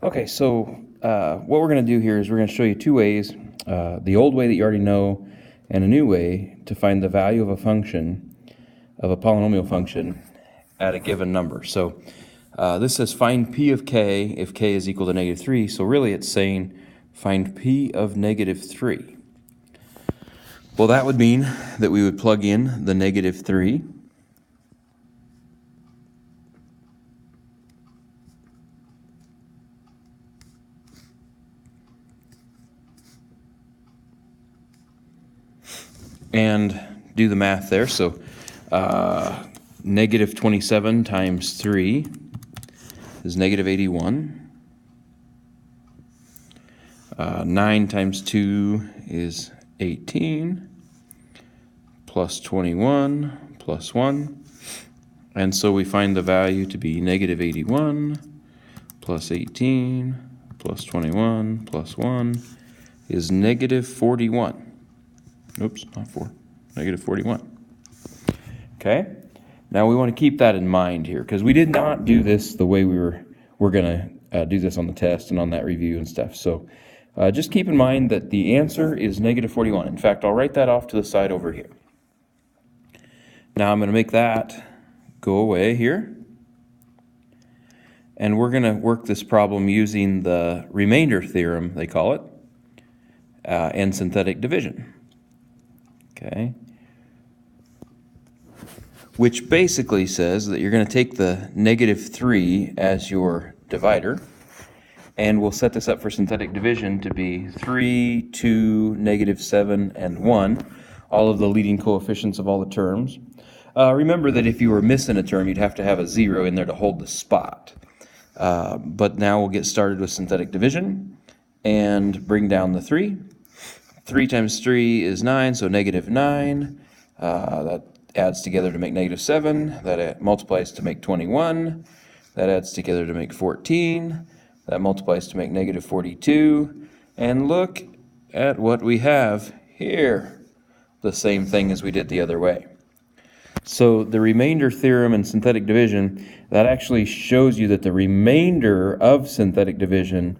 Okay, so what we're going to do here is we're going to show you two ways, the old way that you already know and a new way to find the value of a function, of a polynomial function at a given number. So this says find p of k if k is equal to -3, so really it's saying find p of -3. Well, that would mean that we would plug in the -3, and do the math there. So -27 times 3 is -81. 9 times 2 is 18, plus 21, plus 1. And so we find the value to be -81, plus 18, plus 21, plus 1 is -41. Oops, not 4, -41. Okay, now we want to keep that in mind here, because we did not do this the way we're going to do this on the test and on that review and stuff. So just keep in mind that the answer is -41. In fact, I'll write that off to the side over here. Now I'm going to make that go away here. And we're going to work this problem using the remainder theorem, they call it, and synthetic division. Okay. Which basically says that you're going to take the -3 as your divider, and we'll set this up for synthetic division to be 3, 2, -7, and 1, all of the leading coefficients of all the terms. Remember that if you were missing a term, you'd have to have a 0 in there to hold the spot. But now we'll get started with synthetic division and bring down the 3. 3 times 3 is 9, so -9. That adds together to make -7. That multiplies to make 21. That adds together to make 14. That multiplies to make -42. And look at what we have here. The same thing as we did the other way. So the remainder theorem and synthetic division, that actually shows you that the remainder of synthetic division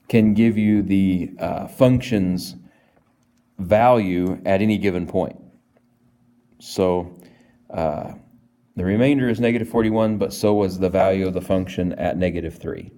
can give you the function's value at any given point. So the remainder is -41, but so was the value of the function at -3.